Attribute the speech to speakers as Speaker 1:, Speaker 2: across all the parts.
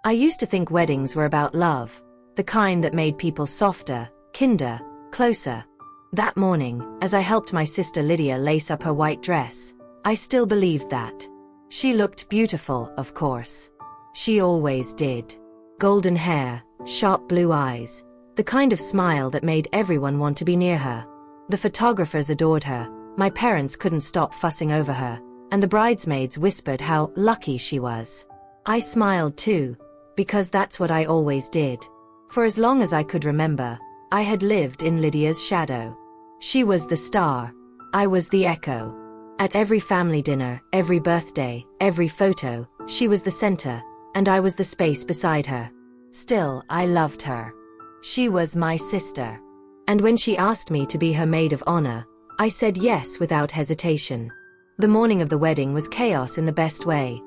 Speaker 1: I used to think weddings were about love, the kind that made people softer, kinder, closer. That morning, as I helped my sister Lydia lace up her white dress, I still believed that. She looked beautiful, of course. She always did. Golden hair, sharp blue eyes, the kind of smile that made everyone want to be near her. The photographers adored her, my parents couldn't stop fussing over her, and the bridesmaids whispered how lucky she was. I smiled too, because that's what I always did. For as long as I could remember, I had lived in Lydia's shadow. She was the star, I was the echo. At every family dinner, every birthday, every photo, she was the center, and I was the space beside her. Still, I loved her. She was my sister. And when she asked me to be her maid of honor, I said yes without hesitation. The morning of the wedding was chaos in the best way.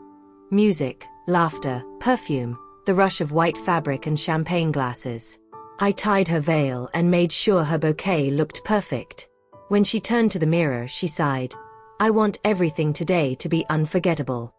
Speaker 1: Music, laughter, perfume, the rush of white fabric and champagne glasses. I tied her veil and made sure her bouquet looked perfect. When she turned to the mirror, she sighed, "I want everything today to be unforgettable."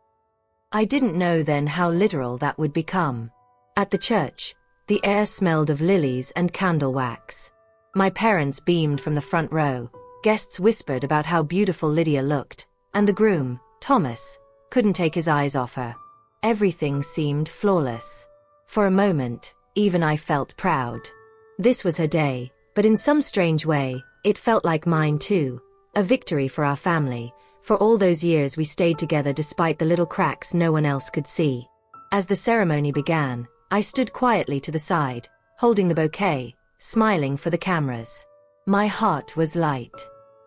Speaker 1: I didn't know then how literal that would become. At the church, the air smelled of lilies and candle wax. My parents beamed from the front row, guests whispered about how beautiful Lydia looked, and the groom, Thomas, couldn't take his eyes off her. Everything seemed flawless. For a moment, even I felt proud. This was her day, but in some strange way, it felt like mine too, a victory for our family. For all those years we stayed together despite the little cracks no one else could see. As the ceremony began, I stood quietly to the side, holding the bouquet, smiling for the cameras. My heart was light.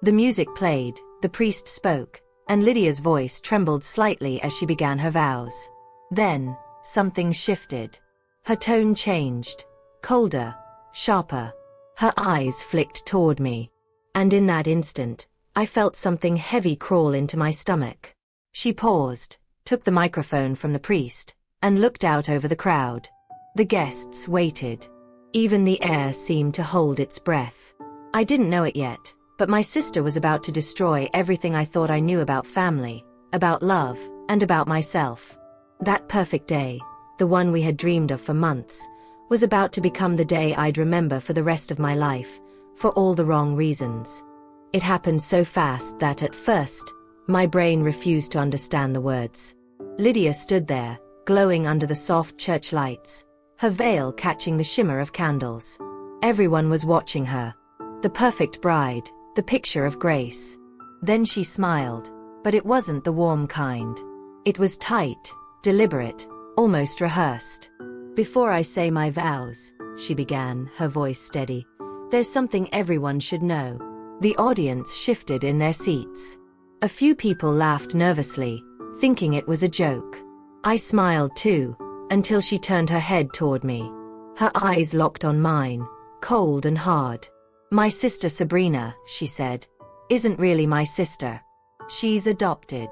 Speaker 1: The music played, the priest spoke, and Lydia's voice trembled slightly as she began her vows. Then, something shifted. Her tone changed, colder, sharper. Her eyes flicked toward me. And in that instant, I felt something heavy crawl into my stomach. She paused, took the microphone from the priest, and looked out over the crowd. The guests waited. Even the air seemed to hold its breath. I didn't know it yet, but my sister was about to destroy everything I thought I knew about family, about love, and about myself. That perfect day, the one we had dreamed of for months, was about to become the day I'd remember for the rest of my life, for all the wrong reasons. It happened so fast that at first, my brain refused to understand the words. Lydia stood there, glowing under the soft church lights, her veil catching the shimmer of candles. Everyone was watching her. The perfect bride, the picture of grace. Then she smiled, but it wasn't the warm kind. It was tight, deliberate, almost rehearsed. "Before I say my vows," she began, her voice steady, "there's something everyone should know." The audience shifted in their seats. A few people laughed nervously, thinking it was a joke. I smiled too, until she turned her head toward me. Her eyes locked on mine, cold and hard. "My sister Sabrina," she said, "isn't really my sister. She's adopted.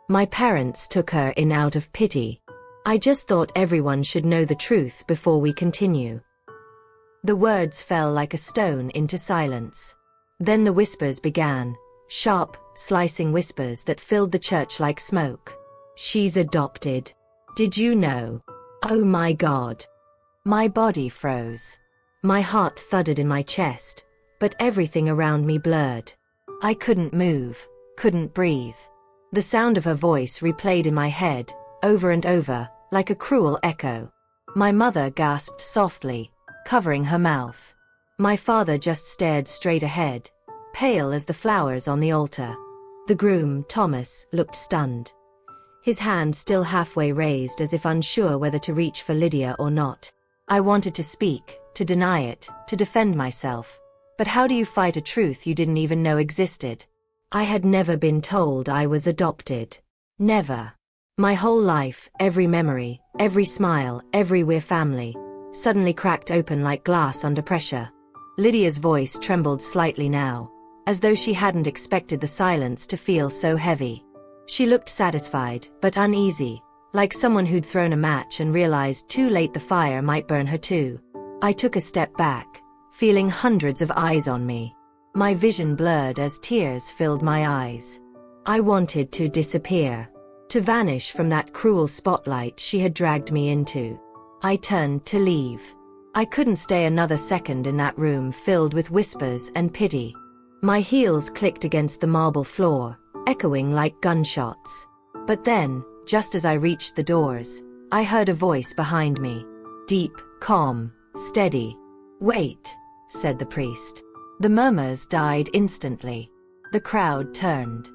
Speaker 1: My parents took her in out of pity. I just thought everyone should know the truth before we continue." The words fell like a stone into silence. Then the whispers began, sharp, slicing whispers that filled the church like smoke. "She's adopted. Did you know? Oh my God." My body froze. My heart thudded in my chest, but everything around me blurred. I couldn't move, couldn't breathe. The sound of her voice replayed in my head, over and over, like a cruel echo. My mother gasped softly, covering her mouth. My father just stared straight ahead, pale as the flowers on the altar. The groom, Thomas, looked stunned. His hand still halfway raised as if unsure whether to reach for Lydia or not. I wanted to speak, to deny it, to defend myself. But how do you fight a truth you didn't even know existed? I had never been told I was adopted. Never. My whole life, every memory, every smile, every we're family, suddenly cracked open like glass under pressure. Lydia's voice trembled slightly now, as though she hadn't expected the silence to feel so heavy. She looked satisfied, but uneasy, like someone who'd thrown a match and realized too late the fire might burn her too. I took a step back, feeling hundreds of eyes on me. My vision blurred as tears filled my eyes. I wanted to disappear, to vanish from that cruel spotlight she had dragged me into. I turned to leave. I couldn't stay another second in that room filled with whispers and pity. My heels clicked against the marble floor, echoing like gunshots. But then, just as I reached the doors, I heard a voice behind me. Deep, calm, steady. "Wait," said the priest. The murmurs died instantly. The crowd turned.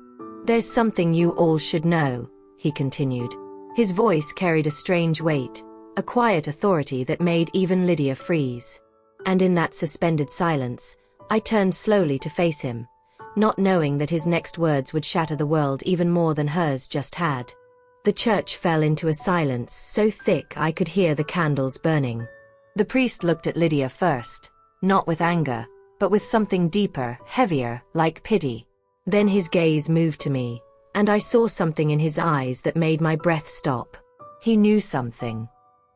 Speaker 1: "There's something you all should know," he continued. His voice carried a strange weight, a quiet authority that made even Lydia freeze. And in that suspended silence, I turned slowly to face him, not knowing that his next words would shatter the world even more than hers just had. The church fell into a silence so thick I could hear the candles burning. The priest looked at Lydia first, not with anger, but with something deeper, heavier, like pity. Then his gaze moved to me, and I saw something in his eyes that made my breath stop. He knew something.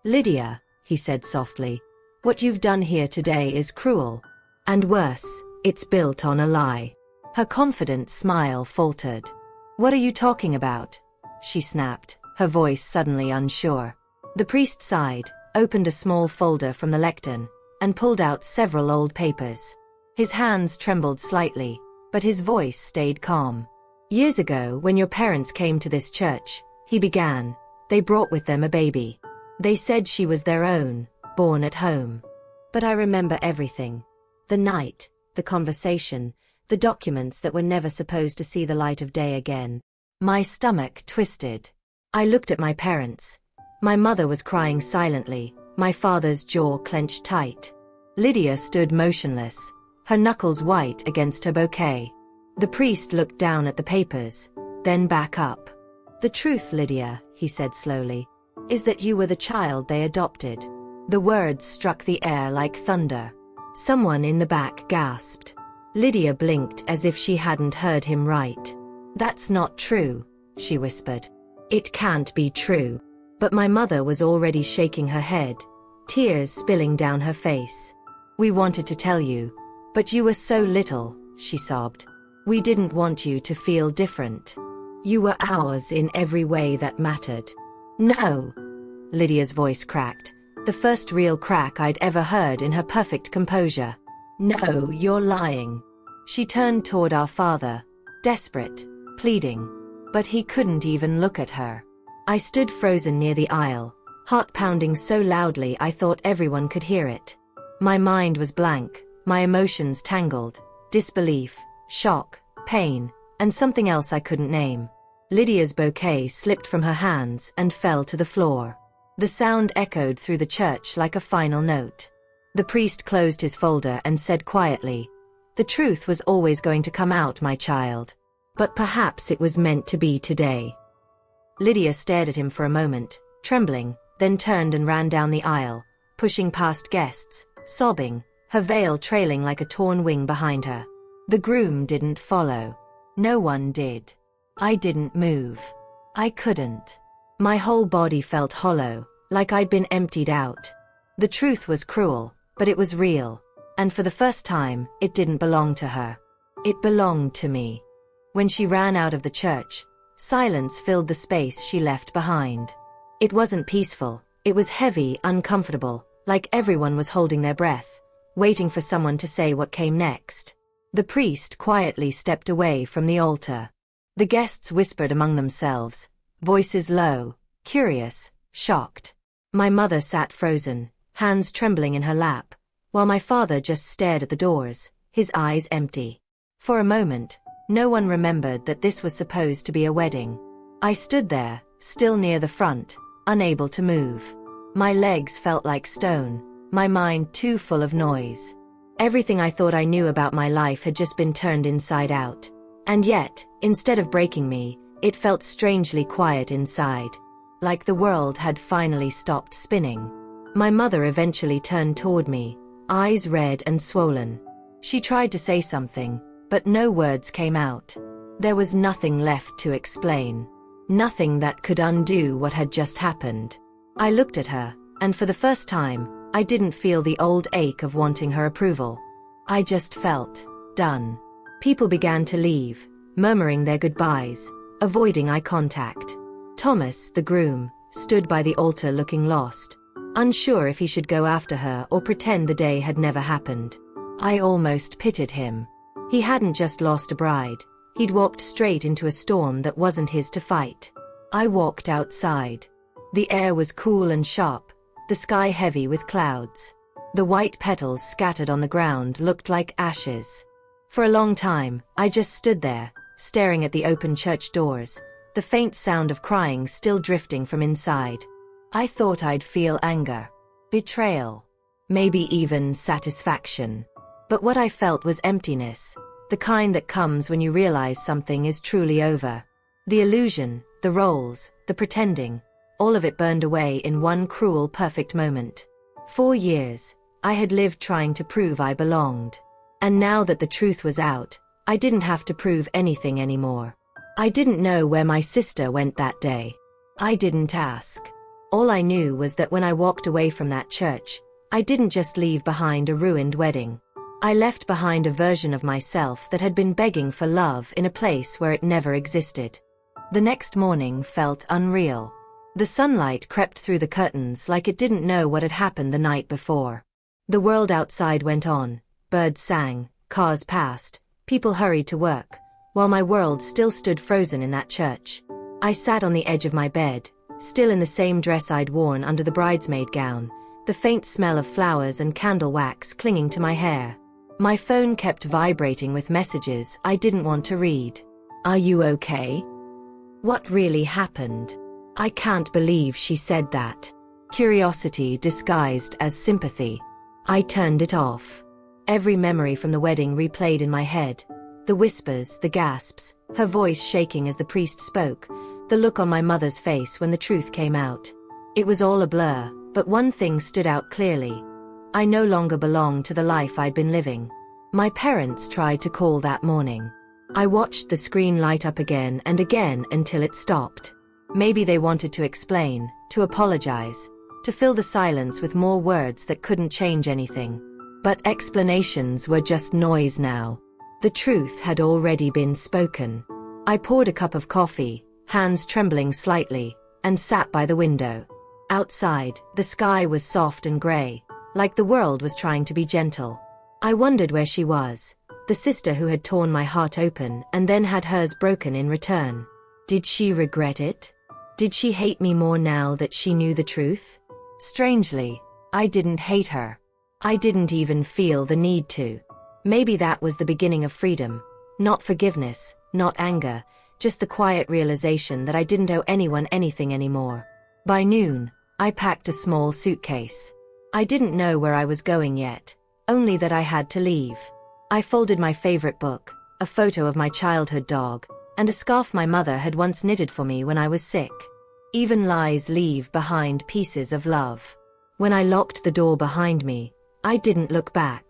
Speaker 1: "Lydia," he said softly, "what you've done here today is cruel. And worse, it's built on a lie." Her confident smile faltered. "What are you talking about?" she snapped, her voice suddenly unsure. The priest sighed, opened a small folder from the lectern, and pulled out several old papers. His hands trembled slightly, but his voice stayed calm. "Years ago, when your parents came to this church," he began, "they brought with them a baby. They said she was their own, born at home. But I remember everything. The night, the conversation, the documents that were never supposed to see the light of day again." My stomach twisted. I looked at my parents. My mother was crying silently, my father's jaw clenched tight. Lydia stood motionless, her knuckles white against her bouquet. The priest looked down at the papers, then back up. "The truth, Lydia," he said slowly, "is that you were the child they adopted." The words struck the air like thunder. Someone in the back gasped. Lydia blinked as if she hadn't heard him right. "That's not true," she whispered. "It can't be true." But my mother was already shaking her head, tears spilling down her face. "We wanted to tell you, but you were so little," she sobbed. "We didn't want you to feel different. You were ours in every way that mattered." "No!" Lydia's voice cracked, the first real crack I'd ever heard in her perfect composure. "No, you're lying." She turned toward our father, desperate, pleading. But he couldn't even look at her. I stood frozen near the aisle, heart pounding so loudly I thought everyone could hear it. My mind was blank, my emotions tangled, disbelief, shock, pain, and something else I couldn't name. Lydia's bouquet slipped from her hands and fell to the floor. The sound echoed through the church like a final note. The priest closed his folder and said quietly, "The truth was always going to come out, my child. But perhaps it was meant to be today." Lydia stared at him for a moment, trembling, then turned and ran down the aisle, pushing past guests, sobbing, her veil trailing like a torn wing behind her. The groom didn't follow. No one did. I didn't move. I couldn't. My whole body felt hollow, like I'd been emptied out. The truth was cruel, but it was real. And for the first time, it didn't belong to her. It belonged to me. When she ran out of the church, silence filled the space she left behind. It wasn't peaceful, it was heavy, uncomfortable, like everyone was holding their breath, waiting for someone to say what came next. The priest quietly stepped away from the altar. The guests whispered among themselves, voices low, curious, shocked. My mother sat frozen, hands trembling in her lap, while my father just stared at the doors, his eyes empty. For a moment, no one remembered that this was supposed to be a wedding. I stood there, still near the front, unable to move. My legs felt like stone, my mind too full of noise. Everything I thought I knew about my life had just been turned inside out. And yet, instead of breaking me, it felt strangely quiet inside. Like the world had finally stopped spinning. My mother eventually turned toward me, eyes red and swollen. She tried to say something, but no words came out. There was nothing left to explain. Nothing that could undo what had just happened. I looked at her, and for the first time, I didn't feel the old ache of wanting her approval. I just felt done. People began to leave, murmuring their goodbyes, avoiding eye contact. Thomas, the groom, stood by the altar looking lost. unsure if he should go after her or pretend the day had never happened. I almost pitied him. He hadn't just lost a bride, he'd walked straight into a storm that wasn't his to fight. I walked outside. The air was cool and sharp, the sky heavy with clouds. The white petals scattered on the ground looked like ashes. For a long time, I just stood there, staring at the open church doors, the faint sound of crying still drifting from inside. I thought I'd feel anger, betrayal, maybe even satisfaction. But what I felt was emptiness, the kind that comes when you realize something is truly over. The illusion, the roles, the pretending, all of it burned away in one cruel, perfect moment. 4 years, I had lived trying to prove I belonged. And now that the truth was out, I didn't have to prove anything anymore. I didn't know where my sister went that day. I didn't ask. All I knew was that when I walked away from that church, I didn't just leave behind a ruined wedding. I left behind a version of myself that had been begging for love in a place where it never existed. The next morning felt unreal. The sunlight crept through the curtains like it didn't know what had happened the night before. The world outside went on, birds sang, cars passed, people hurried to work, while my world still stood frozen in that church. I sat on the edge of my bed, still in the same dress I'd worn under the bridesmaid gown, the faint smell of flowers and candle wax clinging to my hair. My phone kept vibrating with messages I didn't want to read. Are you okay? What really happened? I can't believe she said that. Curiosity disguised as sympathy. I turned it off. Every memory from the wedding replayed in my head. The whispers, the gasps, her voice shaking as the priest spoke, the look on my mother's face when the truth came out. It was all a blur, but one thing stood out clearly. I no longer belonged to the life I'd been living. My parents tried to call that morning. I watched the screen light up again and again until it stopped. Maybe they wanted to explain, to apologize, to fill the silence with more words that couldn't change anything. But explanations were just noise now. The truth had already been spoken. I poured a cup of coffee, hands trembling slightly, and sat by the window. Outside, the sky was soft and gray, like the world was trying to be gentle. I wondered where she was, the sister who had torn my heart open and then had hers broken in return. Did she regret it? Did she hate me more now that she knew the truth? Strangely, I didn't hate her. I didn't even feel the need to. Maybe that was the beginning of freedom. Not forgiveness, not anger, just the quiet realization that I didn't owe anyone anything anymore. By noon, I packed a small suitcase. I didn't know where I was going yet, only that I had to leave. I folded my favorite book, a photo of my childhood dog, and a scarf my mother had once knitted for me when I was sick. Even lies leave behind pieces of love. When I locked the door behind me, I didn't look back.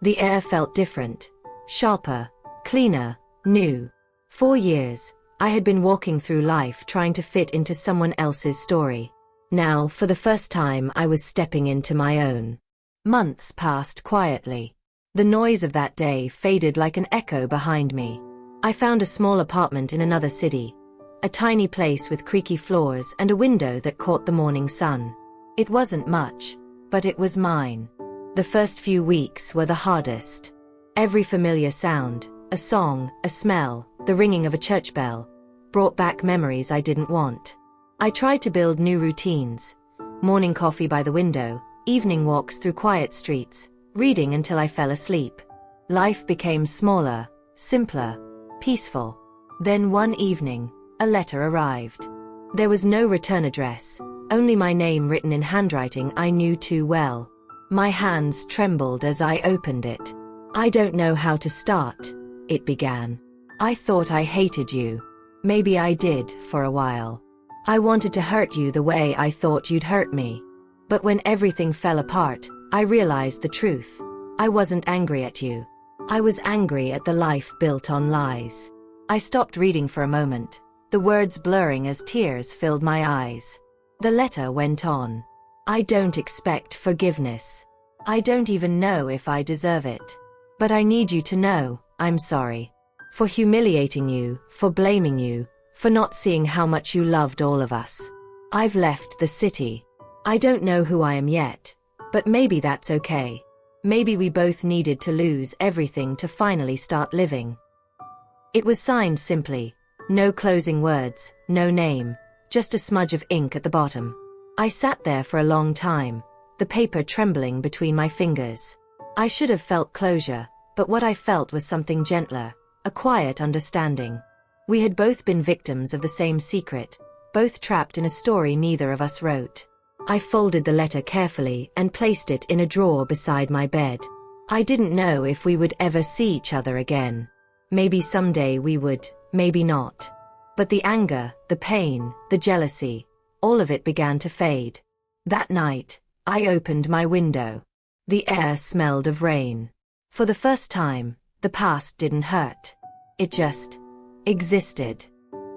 Speaker 1: The air felt different, sharper, cleaner, new. 4 years, I had been walking through life trying to fit into someone else's story. Now, for the first time, I was stepping into my own. Months passed quietly. The noise of that day faded like an echo behind me. I found a small apartment in another city, a tiny place with creaky floors and a window that caught the morning sun. It wasn't much, but it was mine. The first few weeks were the hardest. Every familiar sound, a song, a smell, the ringing of a church bell, brought back memories I didn't want. I tried to build new routines. Morning coffee by the window, evening walks through quiet streets, reading until I fell asleep. Life became smaller, simpler, peaceful. Then one evening, a letter arrived. There was no return address, only my name written in handwriting I knew too well. My hands trembled as I opened it. I don't know how to start, it began. I thought I hated you. Maybe I did, for a while. I wanted to hurt you the way I thought you'd hurt me. But when everything fell apart, I realized the truth. I wasn't angry at you. I was angry at the life built on lies. I stopped reading for a moment, the words blurring as tears filled my eyes. The letter went on. I don't expect forgiveness. I don't even know if I deserve it. But I need you to know, I'm sorry. For humiliating you, for blaming you, for not seeing how much you loved all of us. I've left the city. I don't know who I am yet, but maybe that's okay. Maybe we both needed to lose everything to finally start living. It was signed simply. No closing words, no name, just a smudge of ink at the bottom. I sat there for a long time, the paper trembling between my fingers. I should have felt closure, but what I felt was something gentler, a quiet understanding. We had both been victims of the same secret, both trapped in a story neither of us wrote. I folded the letter carefully and placed it in a drawer beside my bed. I didn't know if we would ever see each other again. Maybe someday we would, maybe not. But the anger, the pain, the jealousy, all of it began to fade. That night, I opened my window. The air smelled of rain. For the first time, the past didn't hurt. It just existed.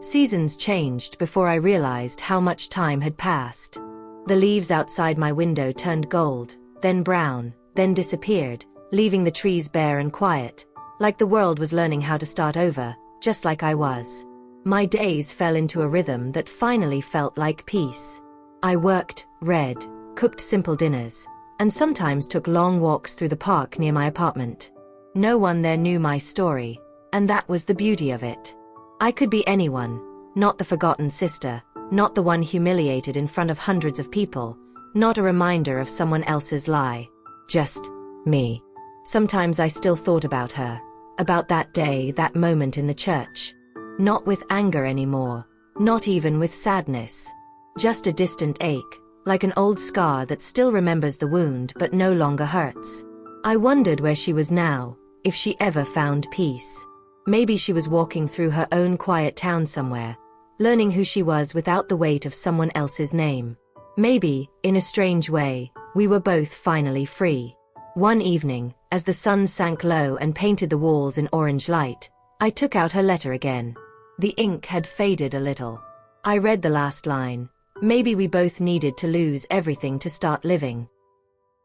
Speaker 1: Seasons changed before I realized how much time had passed. The leaves outside my window turned gold, then brown, then disappeared, leaving the trees bare and quiet, like the world was learning how to start over, just like I was. My days fell into a rhythm that finally felt like peace. I worked, read, cooked simple dinners, and sometimes took long walks through the park near my apartment. No one there knew my story, and that was the beauty of it. I could be anyone, not the forgotten sister, not the one humiliated in front of hundreds of people, not a reminder of someone else's lie. Just me. Sometimes I still thought about her, about that day, that moment in the church. Not with anger anymore, not even with sadness. Just a distant ache, like an old scar that still remembers the wound but no longer hurts. I wondered where she was now, if she ever found peace. Maybe she was walking through her own quiet town somewhere, learning who she was without the weight of someone else's name. Maybe, in a strange way, we were both finally free. One evening, as the sun sank low and painted the walls in orange light, I took out her letter again. The ink had faded a little. I read the last line. Maybe we both needed to lose everything to start living.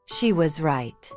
Speaker 1: She was right.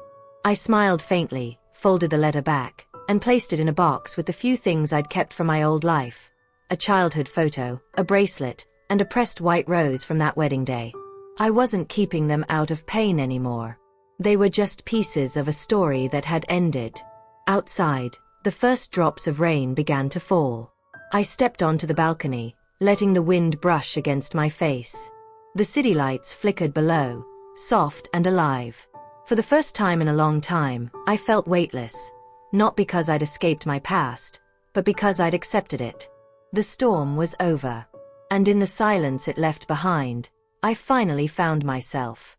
Speaker 1: I smiled faintly, folded the letter back, and placed it in a box with the few things I'd kept from my old life. A childhood photo, a bracelet, and a pressed white rose from that wedding day. I wasn't keeping them out of pain anymore. They were just pieces of a story that had ended. Outside, the first drops of rain began to fall. I stepped onto the balcony, letting the wind brush against my face. The city lights flickered below, soft and alive. For the first time in a long time, I felt weightless, not because I'd escaped my past, but because I'd accepted it. The storm was over. And in the silence it left behind, I finally found myself.